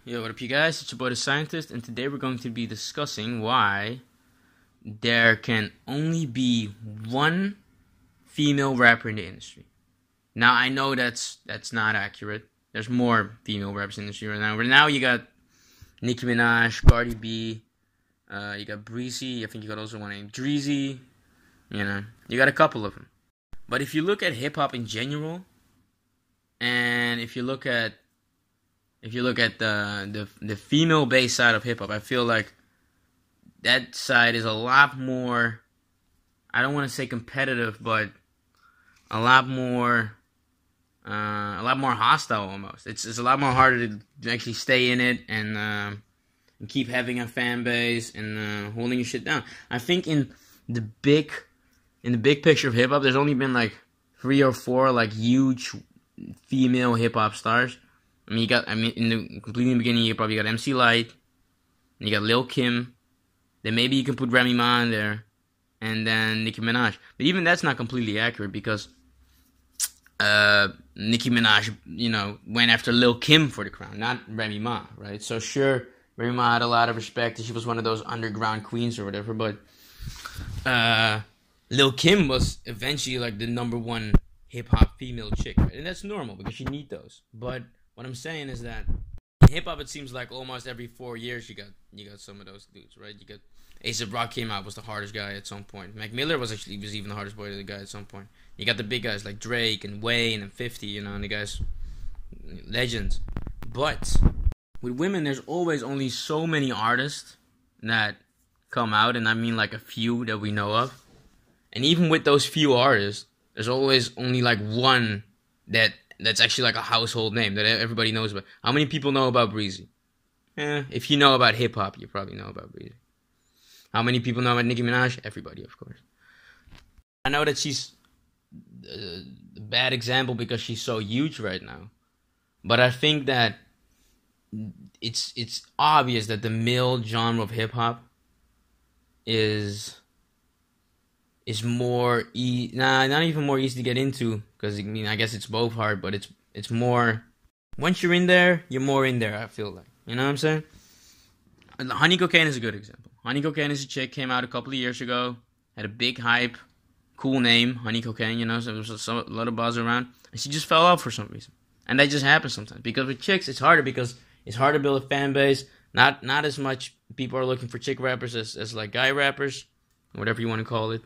Yo, what up, you guys? It's your boy, the Scientist, and today we're going to be discussing why there can only be one female rapper in the industry. Now, I know that's not accurate. There's more female rappers in the industry right now. Right now, you got Nicki Minaj, Cardi B, you got Breezy. I think you got also one named Dreezy. You got a couple of them. But if you look at hip hop in general, and if you look at the female based side of hip hop, I feel like that side is a lot more, I don't want to say competitive, but a lot more hostile almost. It's a lot more harder to actually stay in it and keep having a fan base and holding your shit down. I think in the big picture of hip hop, there's only been like 3 or 4 like huge female hip hop stars. In the completely beginning, you probably got MC Lyte, and you got Lil Kim. Then maybe you can put Remy Ma in there, and then Nicki Minaj. But even that's not completely accurate because Nicki Minaj, went after Lil Kim for the crown, not Remy Ma, right? So sure, Remy Ma had a lot of respect, and she was one of those underground queens or whatever. But Lil Kim was eventually like the #1 hip hop female chick, right? And that's normal because you need those. But what I'm saying is that in hip hop, it seems like almost every 4 years you got some of those dudes, right? You got A$AP Rock came out, was the hardest guy at some point. Mac Miller was even the hardest boy guy at some point. You got the big guys like Drake and Wayne and 50, and the guys, legends. But with women, there's always only so many artists that come out, and I mean like a few that we know of. And even with those few artists, there's always only like one that's actually like a household name that everybody knows about. How many people know about Breezy? If you know about hip hop, you probably know about Breezy. How many people know about Nicki Minaj? Everybody, of course. I know that she's a bad example because she's so huge right now. But I think that it's obvious that the male genre of hip hop is more not even more easy to get into, because I guess it's both hard, but it's more, once you're in there, you're more in there, I feel like. You know what I'm saying? Honey Cocaine is a good example. Honey Cocaine is a chick, came out a couple of years ago, had a big hype, cool name, Honey Cocaine, so there was a lot of buzz around, and she just fell off for some reason. And that just happens sometimes, because with chicks it's harder, because it's hard to build a fan base. Not as much people are looking for chick rappers as like guy rappers, whatever you want to call it.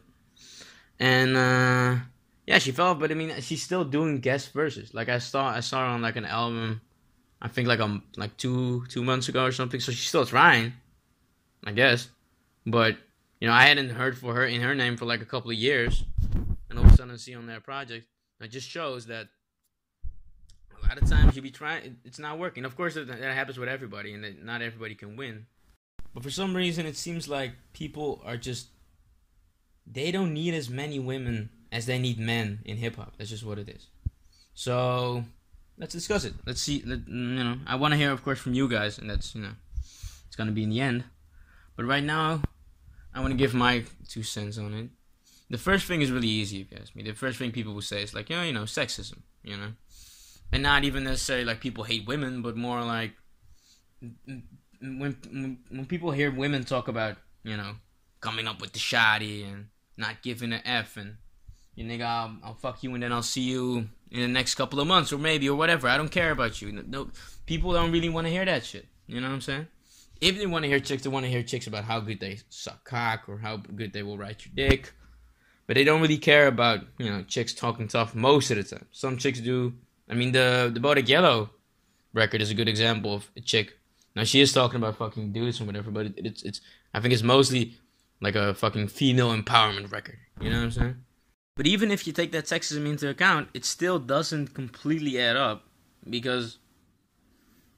And yeah, she fell off, but she's still doing guest verses. Like I saw her on like an album, I think like 2 months ago or something. So she's still trying, I guess. But I hadn't heard for her in her name for like a couple of years, and all of a sudden I see on that project. It just shows that a lot of times you be trying, it's not working. Of course, that happens with everybody, and that not everybody can win. But for some reason, it seems like people are just, they don't need as many women as they need men in hip-hop. That's just what it is. So, let's discuss it. Let's see. I want to hear, of course, from you guys, and that's, it's going to be in the end. But right now, I want to give my 2 cents on it. The first thing is really easy, if you ask me. The first thing people will say is like, sexism, And not even necessarily like people hate women, but more like when people hear women talk about, coming up with the shoddy and not giving an F, and nigga, I'll fuck you and then I'll see you in the next couple of months or maybe or whatever. I don't care about you. No, people don't really want to hear that shit. You know what I'm saying? If they want to hear chicks, they want to hear chicks about how good they suck cock or how good they will ride your dick. But they don't really care about, chicks talking tough most of the time. Some chicks do. The Bodak Yellow record is a good example of a chick. Now, she is talking about fucking dudes and whatever, but it's I think it's mostly like a fucking female empowerment record. You know what I'm saying? But even if you take that sexism into account, it still doesn't completely add up, because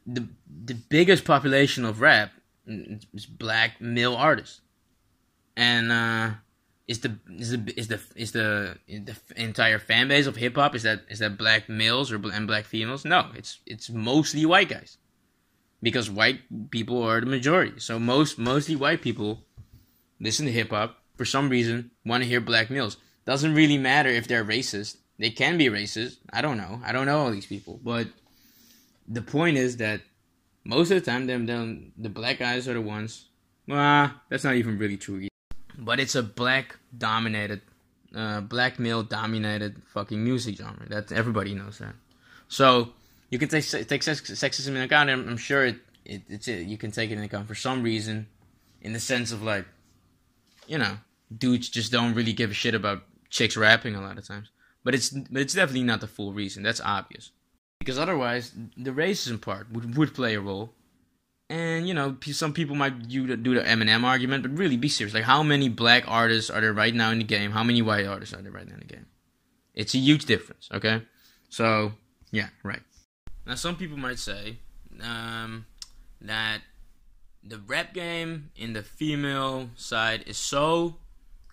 the biggest population of rap is black male artists, and is the entire fan base of hip hop is that black males and black females? No, it's mostly white guys, because white people are the majority. So mostly white people listen to hip hop for some reason, want to hear black males. Doesn't really matter if they're racist. They can be racist. I don't know all these people, but the point is that most of the time, the black guys are the ones. Well, that's not even really true either. But it's a black male dominated fucking music genre. That everybody knows that. So you can take sexism into account. And I'm sure you can take it into account for some reason, in the sense of like, dudes just don't really give a shit about chicks rapping a lot of times. But it's definitely not the full reason. That's obvious. Because otherwise, the racism part would play a role. And, some people might do the Eminem argument, but really, be serious. Like, how many black artists are there right now in the game? How many white artists are there right now in the game? It's a huge difference, okay? So, yeah, right. Now, some people might say that the rap game in the female side is so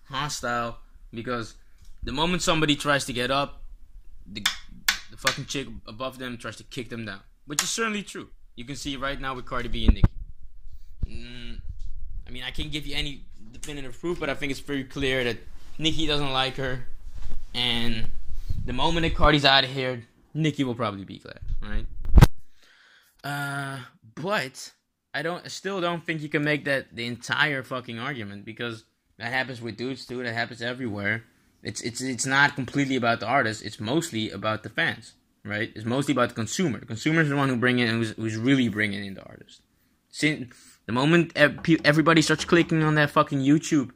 hostile because the moment somebody tries to get up, the fucking chick above them tries to kick them down, which is certainly true. You can see right now with Cardi B and Nicki. I mean, I can't give you any definitive proof, but I think it's very clear that Nicki doesn't like her, and the moment that Cardi's out of here, Nicki will probably be glad, right? But I still don't think you can make that the entire fucking argument, because that happens with dudes too. That happens everywhere. It's not completely about the artist. It's mostly about the fans, right? It's mostly about the consumer. The consumer is the one who's really bringing in the artist. See, the moment everybody starts clicking on that fucking YouTube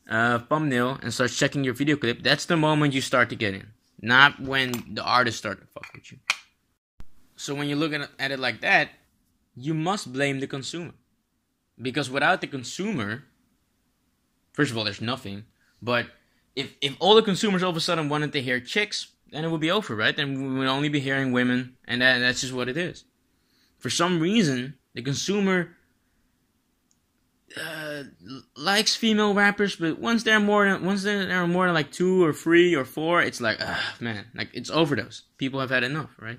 thumbnail and starts checking your video clip, that's the moment you start to get in. Not when the artist started to fuck with you. So when you look at it like that, you must blame the consumer. Because without the consumer, first of all, there's nothing. But if all the consumers all of a sudden wanted to hear chicks, then it would be over, right? Then we would only be hearing women, and that's just what it is. For some reason, the consumer likes female rappers, but once there are more than like 2 or 3 or 4, it's like, man, like it's overdose. People have had enough, right?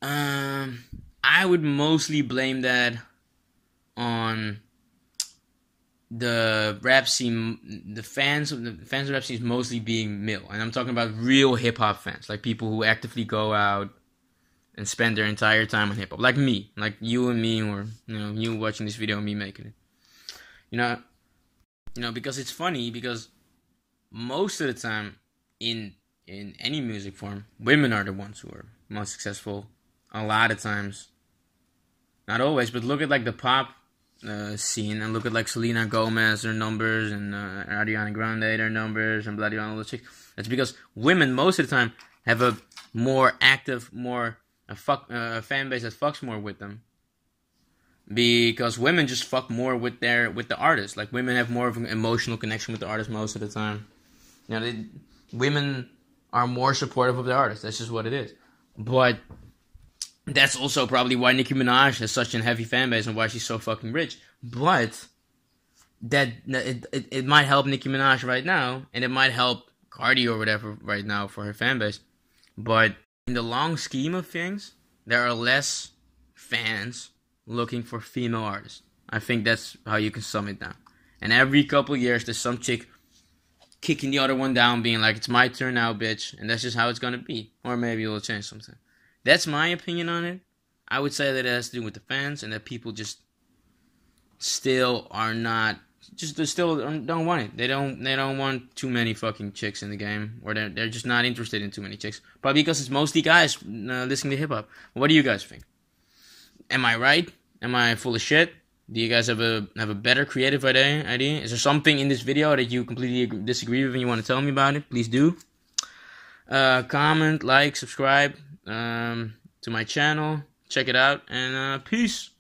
I would mostly blame that on the rap scene, the fans of rap scene is mostly being male, and I'm talking about real hip hop fans, like people who actively go out and spend their entire time on hip hop, like me, like you and me, or you watching this video and me making it. Because it's funny, because most of the time in any music form, women are the ones who are most successful. A lot of times, not always, but look at like the pop scene, and look at like Selena Gomez, their numbers, and Ariana Grande, their numbers, and bloody all those chicks. That's because women most of the time have a more active, fan base that fucks more with them. Because women just fuck more with the artist. Like women have more of an emotional connection with the artist most of the time. Women are more supportive of the artist. That's just what it is. But that's also probably why Nicki Minaj has such a heavy fan base and why she's so fucking rich. But it might help Nicki Minaj right now, and it might help Cardi or whatever right now for her fan base. But in the long scheme of things, there are less fans looking for female artists. I think that's how you can sum it down. And every couple of years, there's some chick kicking the other one down, being like, "It's my turn now, bitch," and that's just how it's gonna be. Or maybe it'll change sometime. That's my opinion on it. I would say that it has to do with the fans, and that people just still are not, they still don't want it. They don't want too many fucking chicks in the game, or they're just not interested in too many chicks. Probably because it's mostly guys listening to hip hop. What do you guys think? Am I right? Am I full of shit? Do you guys have a better creative idea? Is there something in this video that you completely disagree with and you want to tell me about it? Please do. Comment, like, subscribe to my channel. Check it out, and peace.